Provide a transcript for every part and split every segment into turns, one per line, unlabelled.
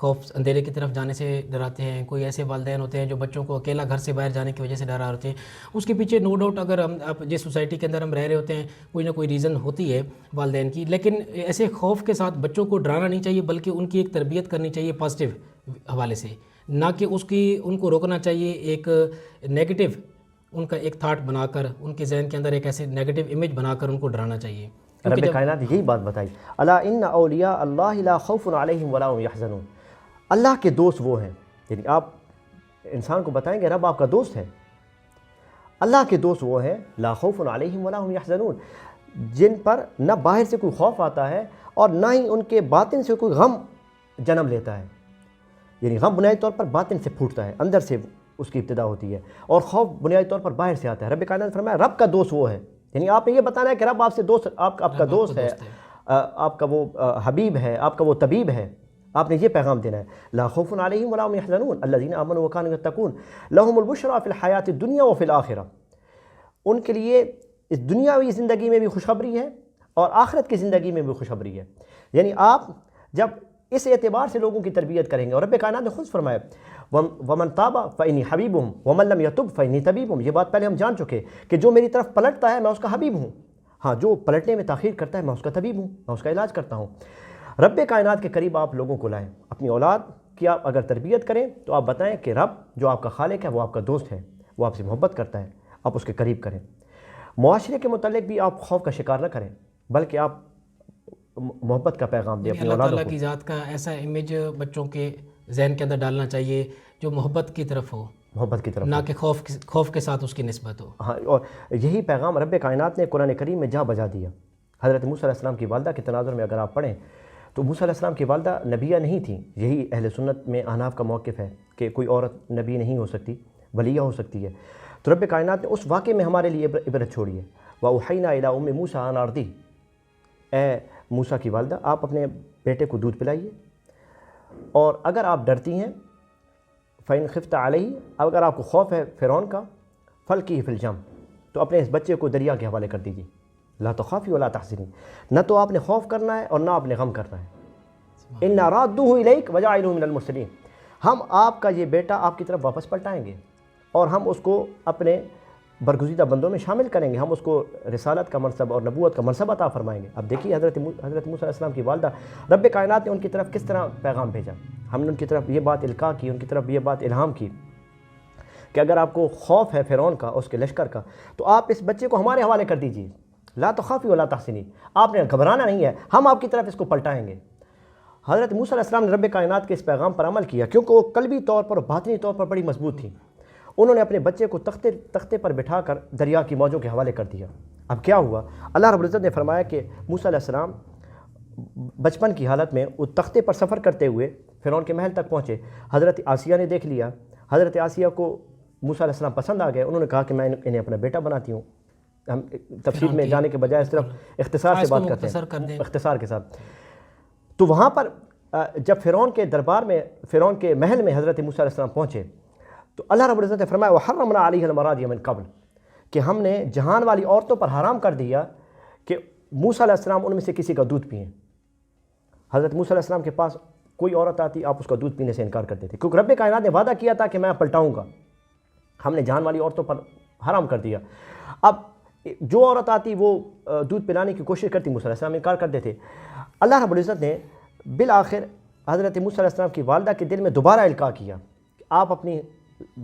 خوف اندھیرے کی طرف جانے سے ڈراتے ہیں، کوئی ایسے والدین ہوتے ہیں جو بچوں کو اکیلا گھر سے باہر جانے کی وجہ سے ڈرا ہوتے ہیں. اس کے پیچھے نو ڈاؤٹ اگر ہم اب جس سوسائٹی کے اندر ہم رہ رہے ہوتے ہیں کوئی نہ کوئی ریزن ہوتی ہے والدین کی، لیکن ایسے خوف کے ساتھ بچوں کو ڈرانا نہیں چاہیے بلکہ ان کی ایک تربیت کرنی چاہیے پازیٹیو حوالے سے، نہ کہ ان کو روکنا چاہیے ایک نیگیٹو ان کا ایک تھاٹ بنا کر، ان کے ذہن کے اندر ایک ایسے نیگیٹو امیج بنا کر ان کو ڈرانا چاہیے.
رب کائنات نے یہی بات بتائی، الا ان اولیاء اللہ لا خوف علیہم ولا هم یحزنون. اللہ کے دوست وہ ہیں، یعنی آپ انسان کو بتائیں کہ رب آپ کا دوست ہے. اللہ کے دوست وہ ہیں لا خوف علیہم ولا هم یحزنون، جن پر نہ باہر سے کوئی خوف آتا ہے اور نہ ہی ان کے باطن سے کوئی غم جنم لیتا ہے. یعنی غم بنیادی طور پر باطن سے پھوٹتا ہے، اندر سے اس کی ابتدا ہوتی ہے، اور خوف بنیادی طور پر باہر سے آتا ہے. رب کائنات نے فرمایا رب کا دوست وہ ہے، یعنی آپ نے یہ بتانا ہے کہ رب آپ سے دوست، آپ کا دوست ہے، آپ کا وہ حبیب ہے، آپ کا وہ طبیب ہے. آپ نے یہ پیغام دینا ہے. لا خوف علیہم ولا هم یحزنون الذین آمنوا وکانوا یتقون لهم البشری فی الحیاۃ الدنیا وفی الآخرہ. ان کے لیے اس دنیاوی زندگی میں بھی خوشخبری ہے اور آخرت کی زندگی میں بھی خوشخبری ہے. یعنی آپ جب اس اعتبار سے لوگوں کی تربیت کریں گے، اور رب کائنات نے خود فرمایا ومن تاب فانی حبیبہم ومن لم یتب فانی طبیبہم. یہ بات پہلے ہم جان چکے کہ جو میری طرف پلٹتا ہے میں اس کا حبیب ہوں، ہاں جو پلٹنے میں تاخیر کرتا ہے میں اس کا طبیب ہوں، میں اس کا علاج کرتا ہوں. رب کائنات کے قریب آپ لوگوں کو لائیں. اپنی اولاد کی آپ اگر تربیت کریں تو آپ بتائیں کہ رب جو آپ کا خالق ہے وہ آپ کا دوست ہے، وہ آپ سے محبت کرتا ہے، آپ اس کے قریب کریں. معاشرے کے متعلق بھی آپ خوف کا شکار نہ کریں بلکہ آپ محبت کا پیغام دیں اپنی
اللہ
اولادوں
تعالیٰ
کو.
کی ذات کا ایسا امیج بچوں کے ذہن کے اندر ڈالنا چاہیے جو محبت کی طرف ہو،
محبت کی طرف
نہ کہ خوف کے ساتھ اس کی نسبت ہو.
ہاں، اور یہی پیغام رب کائنات نے قرآن کریم میں جا بجا دیا. حضرت موسیٰ علیہ السلام کی والدہ کے تناظر میں اگر آپ پڑھیں تو موسیٰ علیہ السلام کی والدہ نبیہ نہیں تھیں. یہی اہل سنت میں احناف کا موقف ہے کہ کوئی عورت نبی نہیں ہو سکتی، ولیہ ہو سکتی ہے. تو رب کائنات نے اس واقعے میں ہمارے لیے عبرت چھوڑی ہے. وَأُوحَيْنَا إِلَىٰ أُمِّ مُوسَىٰ أَنْ أَرْضِعْهُ، اے موسیٰ کی والدہ آپ اپنے بیٹے کو دودھ پلائیے، اور اگر آپ ڈرتی ہیں فَإِنْ خِفْتَ عَلَيْهِ، اگر آپ کو خوف ہے فرعون کا، فَالْقِيهِ فِي الْيَمِّ، تو اپنے اس بچے کو دریا کے حوالے کر دیجیے. لا تخافی ولا تحزنی، نہ تو آپ نے خوف کرنا ہے اور نہ آپ نے غم کرنا ہے. إِنَّا رَادُّوهُ إِلَيْكَ وَجَاعِلُوهُ مِنَ الْمُرْسَلِينَ، ہم آپ کا یہ بیٹا آپ کی طرف واپس پلٹائیں گے اور ہم اس کو اپنے برگزیدہ بندوں میں شامل کریں گے، ہم اس کو رسالت کا منصب اور نبوت کا منصب عطا فرمائیں گے. اب دیکھیے حضرت موسیٰ علیہ السلام کی والدہ، رب کائنات نے ان کی طرف کس طرح پیغام بھیجا. ہم نے ان کی طرف یہ بات القاء کی، ان کی طرف یہ بات الہام کی کہ اگر آپ کو خوف ہے فرعون کا، اس کے لشکر کا، تو آپ اس بچے کو ہمارے حوالے کر دیجیے. لا تخافی ولا تحزنی، آپ نے گھبرانا نہیں ہے، ہم آپ کی طرف اس کو پلٹائیں گے. حضرت موسیٰ علیہ السلام نے رب کائنات کے اس پیغام پر عمل کیا کیونکہ وہ قلبی طور پر اور باطنی طور پر بڑی مضبوط تھی. انہوں نے اپنے بچے کو تختے پر بٹھا کر دریا کی موجوں کے حوالے کر دیا. اب کیا ہوا؟ اللہ رب العزت نے فرمایا کہ موسیٰ علیہ السلام بچپن کی حالت میں وہ تختے پر سفر کرتے ہوئے فرعون کے محل تک پہنچے. حضرت آسیہ نے دیکھ لیا. حضرت آسیہ کو موسیٰ علیہ السلام پسند آ گئے. انہوں نے کہا کہ میں انہیں اپنا بیٹا بناتی ہوں. ہم تفصیل میں جانے کے بجائے اس طرف اختصار سے بات کرتے ہیں، اختصار کے ساتھ. تو وہاں پر جب فرعون کے دربار میں، فرعون کے محل میں حضرت موسیٰ علیہ السلام پہنچے تو اللہ رب العزت نے فرمایا وَحَرَّمْنَا عَلَيْهِ الْمَرَاضِعَ مِنْ قَبْلُ، کہ ہم نے جہان والی عورتوں پر حرام کر دیا کہ موسیٰ علیہ السلام ان میں سے کسی کا دودھ پئیں. حضرت موسیٰ علیہ السلام کے پاس کوئی عورت آتی آپ اس کا دودھ پینے سے انکار کرتے تھے کیونکہ رب کائنات نے وعدہ کیا تھا کہ میں پلٹاؤں گا. ہم نے جہان والی عورتوں پر حرام کر دیا. اب جو عورت آتی وہ دودھ پلانے کی کوشش کرتی، موسیٰ علیہ السلام انکار کر دیتے. اللہ رب العزت نے بالآخر حضرت موسیٰ علیہ السلام کی والدہ کے دل میں دوبارہ القاء کیا کہ آپ اپنی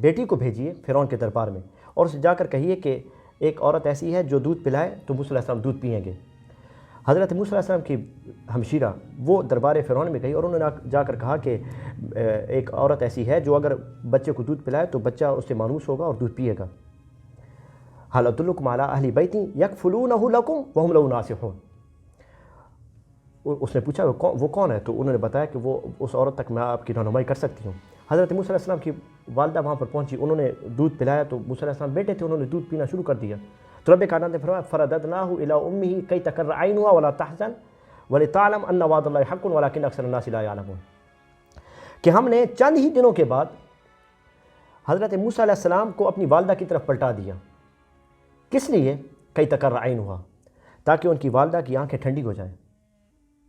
بیٹی کو بھیجیے فرعون کے دربار میں اور اسے جا کر کہیے کہ ایک عورت ایسی ہے جو دودھ پلائے تو موسیٰ علیہ السلام دودھ پئیں گے. حضرت موسیٰ علیہ السلام کی ہمشیرہ وہ دربار فرعون میں گئی اور انہوں نے جا کر کہا کہ ایک عورت ایسی ہے جو اگر بچے کو دودھ پلائے تو بچہ اس سے مانوس ہوگا اور دودھ پیے گا. هل أدلكم على أهل بيت يكفلونه لكم وهم له ناصحون. اس نے پوچھا وہ کون ہے؟ تو انہوں نے بتایا کہ وہ اس عورت تک میں آپ کی رہنمائی کر سکتی ہوں. حضرت موسیٰ علیہ السلام کی والدہ وہاں پر پہنچی، انہوں نے دودھ پلایا تو موسیٰ علیہ السلام بیٹے تھے، انہوں نے دودھ پینا شروع کر دیا. تو رب کائنات نے فرمایا فرددناه الى امه كي تقر عينها ولا تحزن ولتعلم ان وعد الله حق ولكن اکثر الناس لا يعلمون، کہ ہم نے چند ہی دنوں کے بعد حضرت موسیٰ علیہ السلام کو اپنی والدہ کی طرف پلٹا دیا. کس لیے؟ کئی تقر عینها، تاکہ ان کی والدہ کی آنکھیں ٹھنڈی ہو جائیں،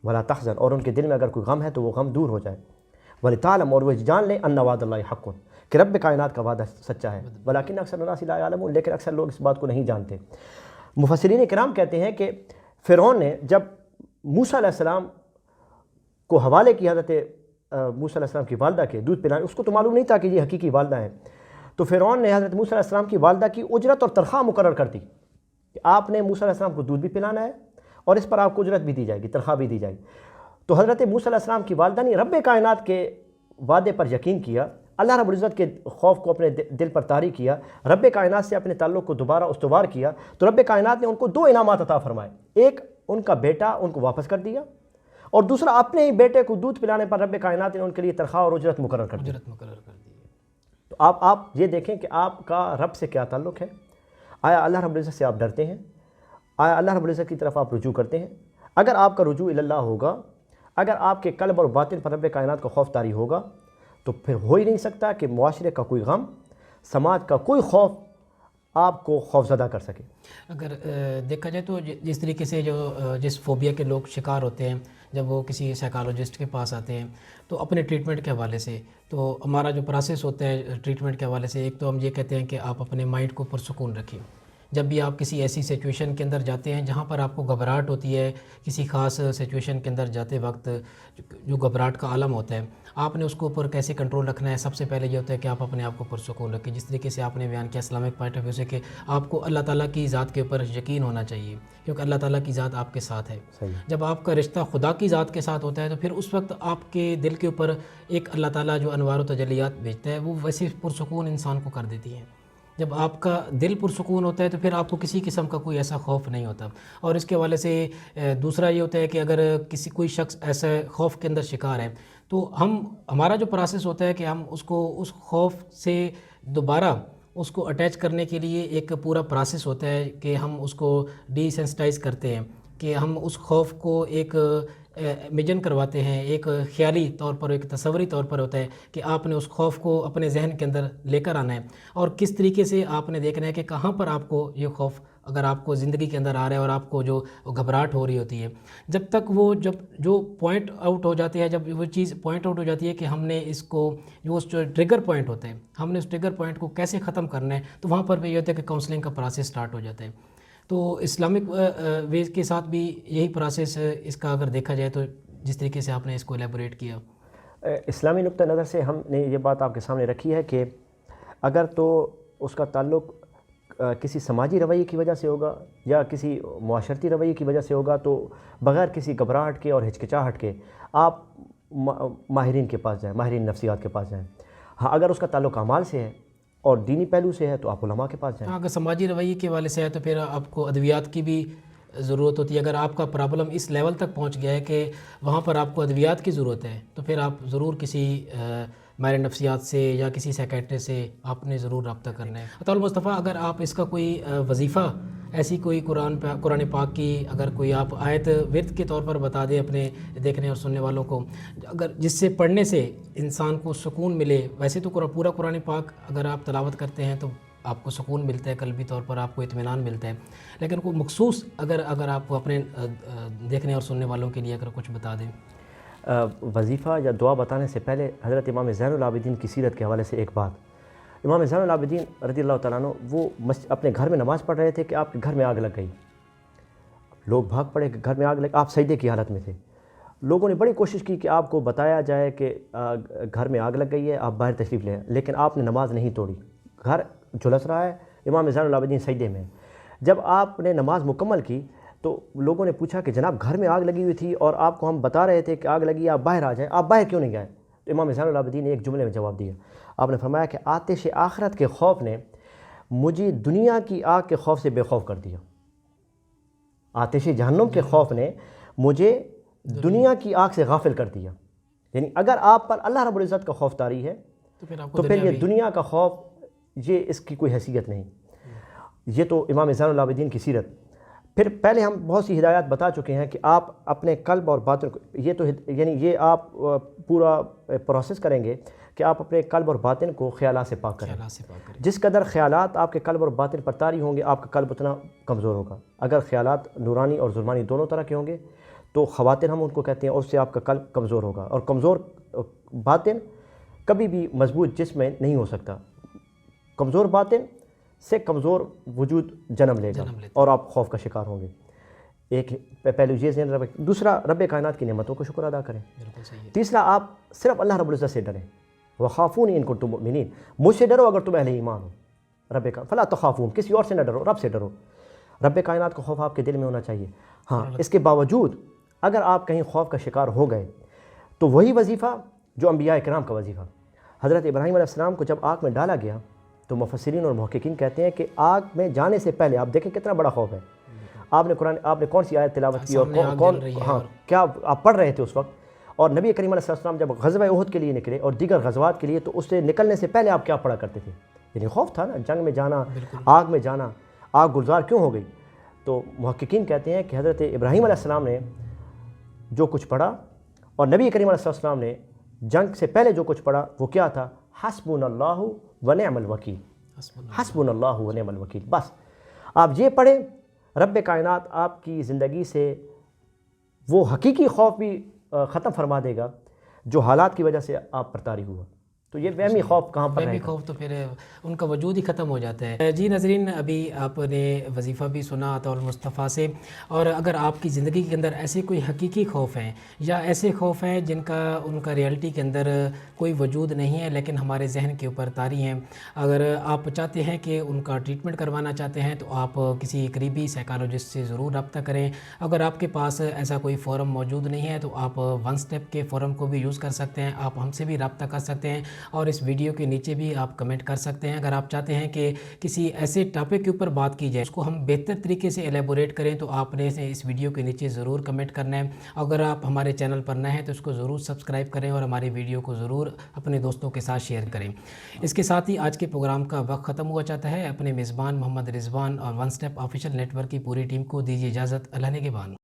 ولا تحزن، اور ان کے دل میں اگر کوئی غم ہے تو وہ غم دور ہو جائے. وَلِتَعْلَمُ، اور وہ جان لیں اَنَّ وعد اللہ حق، کہ رب کائنات کا وعدہ سچا ہے، ولیکن اکثر الناس لا یعلمون، لیکن اکثر لوگ اس بات کو نہیں جانتے۔ مفسرین کرام کہتے ہیں کہ فرعون نے جب موسیٰ علیہ السلام کو حوالے کیا حضرت موسیٰ علیہ السلام کی والدہ کے دودھ پلانے، اس کو تو معلوم نہیں تھا کہ یہ حقیقی والدہ ہیں، تو فرعون نے حضرت موسیٰ علیہ السلام کی والدہ کی اجرت اور تنخواہ مقرر کر دی کہ آپ نے موسیٰ علیہ السلام کو دودھ بھی پلانا ہے اور اس پر آپ کو اجرت بھی دی جائے گی، تنخواہ بھی دی جائے گی۔ تو حضرت موسیٰ علیہ السلام کی والدہ نے رب کائنات کے وعدے پر یقین کیا، اللہ رب العزت کے خوف کو اپنے دل پر طاری کیا، رب کائنات سے اپنے تعلق کو دوبارہ استوار کیا، تو رب کائنات نے ان کو 2 انعامات عطا فرمائے، ایک ان کا بیٹا ان کو واپس کر دیا، اور دوسرا اپنے ہی بیٹے کو دودھ پلانے پر رب کائنات نے ان کے لیے تنخواہ اور اجرت مقرر کر دی۔ تو آپ یہ دیکھیں کہ آپ کا رب سے کیا تعلق ہے، آیا اللہ رب العزت سے آپ ڈرتے ہیں، آیا اللہ رب العزت کی طرف آپ رجوع کرتے ہیں؟ اگر آپ کا رجوع اللہ ہوگا، اگر آپ کے قلب اور باطن پر رب کائنات کا خوف طاری ہوگا، تو پھر ہو ہی نہیں سکتا کہ معاشرے کا کوئی غم، سماج کا کوئی خوف آپ کو خوفزدہ کر سکے۔
اگر دیکھا جائے تو جس طریقے سے جس فوبیا کے لوگ شکار ہوتے ہیں، جب وہ کسی سائیکالوجسٹ کے پاس آتے ہیں تو اپنے ٹریٹمنٹ کے حوالے سے، تو ہمارا جو پروسیس ہوتا ہے ٹریٹمنٹ کے حوالے سے، ایک تو ہم یہ کہتے ہیں کہ آپ اپنے مائنڈ کو پرسکون رکھیں۔ جب بھی آپ کسی ایسی سچویشن کے اندر جاتے ہیں جہاں پر آپ کو گھبراہٹ ہوتی ہے، کسی خاص سچویشن کے اندر جاتے وقت جو گھبراہٹ کا عالم ہوتا ہے، آپ نے اس کو اوپر کیسے کنٹرول رکھنا ہے؟ سب سے پہلے یہ ہوتا ہے کہ آپ اپنے آپ کو پرسکون رکھیں، جس طریقے سے آپ نے بیان کیا اسلامک پوائنٹ آف ویو سے، کہ آپ کو اللہ تعالیٰ کی ذات کے اوپر یقین ہونا چاہیے، کیونکہ اللہ تعالیٰ کی ذات آپ کے ساتھ ہے۔ جب آپ کا رشتہ خدا کی ذات کے ساتھ ہوتا ہے تو پھر اس وقت آپ کے دل کے اوپر ایک اللہ تعالیٰ جو انوار و تجلیات بھیجتا ہے، وہ ویسے پرسکون انسان کو کر دیتی ہے۔ جب آپ کا دل پرسکون ہوتا ہے تو پھر آپ کو کسی قسم کا کوئی ایسا خوف نہیں ہوتا۔ اور اس کے حوالے سے دوسرا یہ ہوتا ہے کہ اگر کوئی شخص ایسا خوف کے اندر شکار ہے تو ہمارا جو پروسیس ہوتا ہے کہ ہم اس کو اس خوف سے دوبارہ اس کو اٹیچ کرنے کے لیے ایک پورا پروسیس ہوتا ہے کہ ہم اس کو ڈی سینسٹائز کرتے ہیں، کہ ہم اس خوف کو ایک امیجن کرواتے ہیں، ایک خیالی طور پر، ایک تصوری طور پر ہوتا ہے کہ آپ نے اس خوف کو اپنے ذہن کے اندر لے کر آنا ہے، اور کس طریقے سے آپ نے دیکھنا ہے کہ کہاں پر آپ کو یہ خوف اگر آپ کو زندگی کے اندر آ رہا ہے اور آپ کو جو گھبراہٹ ہو رہی ہوتی ہے، جب تک وہ جو پوائنٹ آؤٹ ہو جاتے ہیں، جب وہ چیز پوائنٹ آؤٹ ہو جاتی ہے کہ ہم نے اس کو جو ٹریگر پوائنٹ ہوتا ہے، ہم نے اس ٹریگر پوائنٹ کو کیسے ختم کرنا ہے، تو وہاں پر بھی یہ ہوتا ہے کہ کاؤنسلنگ کا پروسیس سٹارٹ ہو جاتا ہے۔ تو اسلامک ویز کے ساتھ بھی یہی پروسیس اس کا اگر دیکھا جائے تو جس طریقے سے آپ نے اس کو ایلیبوریٹ کیا۔
اسلامی نقطہ نظر سے ہم نے یہ بات آپ کے سامنے رکھی ہے کہ اگر تو اس کا تعلق کسی سماجی رویے کی وجہ سے ہوگا یا کسی معاشرتی رویے کی وجہ سے ہوگا، تو بغیر کسی گھبراہٹ کے اور ہچکچاہٹ کے آپ ماہرین کے پاس جائیں، ماہرین نفسیات کے پاس جائیں۔ ہاں، اگر اس کا تعلق اعمال سے ہے اور دینی پہلو سے ہے تو آپ علماء کے پاس جائیں۔
ہاں، اگر سماجی رویے کے حوالے سے ہے تو پھر آپ کو ادویات کی بھی ضرورت ہوتی ہے۔ اگر آپ کا پرابلم اس لیول تک پہنچ گیا ہے کہ وہاں پر آپ کو ادویات کی ضرورت ہے تو پھر آپ ضرور کسی ماہر نفسیات سے یا کسی سائیکیٹرسٹ سے آپ نے ضرور رابطہ کرنا ہے۔ عطا المصطفیٰ، اگر آپ اس کا کوئی وظیفہ، ایسی کوئی قرآن پاک کی اگر کوئی آپ آیت ورد کے طور پر بتا دیں اپنے دیکھنے اور سننے والوں کو، اگر جس سے پڑھنے سے انسان کو سکون ملے۔ ویسے تو پورا قرآن پاک اگر آپ تلاوت کرتے ہیں تو آپ کو سکون ملتا ہے، قلبی طور پر آپ کو اطمینان ملتا ہے، لیکن کوئی مخصوص اگر آپ کو اپنے دیکھنے اور سننے والوں کے لیے اگر کچھ بتا دیں۔
وظیفہ یا دعا بتانے سے پہلے حضرت امام زین العابدین کی سیرت کے حوالے سے ایک بات۔ امام زین العابدین رضی اللہ تعالیٰ عنہ وہ اپنے گھر میں نماز پڑھ رہے تھے کہ آپ کے گھر میں آگ لگ گئی، لوگ بھاگ پڑے کہ گھر میں آگ لگ، آپ سجدے کی حالت میں تھے۔ لوگوں نے بڑی کوشش کی کہ آپ کو بتایا جائے کہ گھر میں آگ لگ گئی ہے، آپ باہر تشریف لیں، لیکن آپ نے نماز نہیں توڑی، گھر جھلس رہا ہے، امام زین العابدین سجدے میں۔ جب آپ نے نماز مکمل کی تو لوگوں نے پوچھا کہ جناب گھر میں آگ لگی ہوئی تھی اور آپ کو ہم بتا رہے تھے کہ آگ لگی ہے، آپ باہر آ جائیں، آپ باہر کیوں نہیں گئے؟ تو امام زین العابدین نے ایک جملے میں جواب دیا، آپ نے فرمایا کہ آتش آخرت کے خوف نے مجھے دنیا کی آگ کے خوف سے بے خوف کر دیا۔ آتش جہنم کے خوف نے مجھے دنیا کی آگ سے غافل کر دیا۔ یعنی اگر آپ پر اللہ رب العزت کا خوف طاری ہے تو پھر یہ دنیا کا خوف، یہ اس کی کوئی حیثیت نہیں۔ یہ تو امام زین العابدین کی سیرت۔ پھر پہلے ہم بہت سی ہدایات بتا چکے ہیں کہ آپ اپنے قلب اور باطن کو، یہ تو یعنی یہ آپ پورا پروسیس کریں گے کہ آپ اپنے قلب اور باطن کو خیالات سے پاک کریں۔ جس قدر خیالات آپ کے قلب اور باطن پر طاری ہوں گے، آپ کا قلب اتنا کمزور ہوگا۔ اگر خیالات نورانی اور ظلمانی دونوں طرح کے ہوں گے تو خواتین ہم ان کو کہتے ہیں، اور اس سے آپ کا قلب کمزور ہوگا، اور کمزور باطن کبھی بھی مضبوط جسم میں نہیں ہو سکتا. کمزور باطن سے کمزور وجود جنم لے گا اور آپ خوف کا شکار ہوں گے. ایک پہلو یہ ذہن رکھیں. دوسرا، رب کائنات کی نعمتوں کو شکر ادا کریں. تیسرا، آپ صرف اللہ رب العزت سے ڈریں. وخافونی ان کنتم مؤمنین، مجھ سے ڈرو اگر تم اہل ایمان ہو. فلا تخافون، کسی اور سے نہ ڈرو، رب سے ڈرو. رب کائنات کا خوف آپ کے دل میں ہونا چاہیے. ہاں، اس کے باوجود اگر آپ کہیں خوف کا شکار ہو گئے تو وہی وظیفہ جو انبیاء کرام کا وظیفہ. حضرت ابراہیم علیہ السلام کو جب آگ میں ڈالا گیا تو مفسرین اور محققین کہتے ہیں کہ آگ میں جانے سے پہلے آپ دیکھیں کتنا بڑا خوف ہے. آپ نے کون سی آیت تلاوت کی اور کیا آپ پڑھ رہے تھے اس وقت. اور نبی کریم علیہ السلام جب غزوہ احد کے لیے نکلے اور دیگر غزوات کے لیے تو اس سے نکلنے سے پہلے آپ کیا پڑھا کرتے تھے؟ یعنی خوف تھا نا، جنگ میں جانا، آگ میں جانا. آگ گلزار کیوں ہو گئی؟ تو محققین کہتے ہیں کہ حضرت ابراہیم علیہ السلام نے جو کچھ پڑھا اور نبی کریم علیہ السلام نے جنگ سے پہلے جو کچھ پڑھا وہ کیا تھا؟ حسبنا اللہ ونعم الوکیل. حسبنا اللہ ونعم الوکیل. بس آپ یہ پڑھیں، رب کائنات آپ کی زندگی سے وہ حقیقی خوف بھی ختم فرما دے گا جو حالات کی وجہ سے آپ پر طاری ہوا. تو یہ وہمی خوف کہاں پر
وہمی خوف تو پھر ان کا وجود ہی ختم ہو جاتا ہے. جی ناظرین، ابھی آپ نے وظیفہ بھی سنا عطاء المصطفیٰ سے، اور اگر آپ کی زندگی کے اندر ایسے کوئی حقیقی خوف ہیں یا ایسے خوف ہیں جن کا ان کا ریئلٹی کے اندر کوئی وجود نہیں ہے لیکن ہمارے ذہن کے اوپر طاری ہیں، اگر آپ چاہتے ہیں کہ ان کا ٹریٹمنٹ کروانا چاہتے ہیں تو آپ کسی قریبی سائیکالوجسٹ سے ضرور رابطہ کریں. اگر آپ کے پاس ایسا کوئی فورم موجود نہیں ہے تو آپ ون سٹیپ کے فورم کو بھی یوز کر سکتے ہیں. آپ ہم سے بھی رابطہ کر سکتے ہیں اور اس ویڈیو کے نیچے بھی آپ کمنٹ کر سکتے ہیں. اگر آپ چاہتے ہیں کہ کسی ایسے ٹاپک کے اوپر بات کی جائے اس کو ہم بہتر طریقے سے ایلیبوریٹ کریں تو آپ نے اس ویڈیو کے نیچے ضرور کمنٹ کرنا ہے. اگر آپ ہمارے چینل پر نئے ہیں تو اس کو ضرور سبسکرائب کریں اور ہماری ویڈیو کو ضرور اپنے دوستوں کے ساتھ شیئر کریں. اس کے ساتھ ہی آج کے پروگرام کا وقت ختم ہوا چاہتا ہے. اپنے میزبان محمد رضوان اور one step official network کی پوری ٹیم کو دیجیے اجازت. اللہ نگہبان.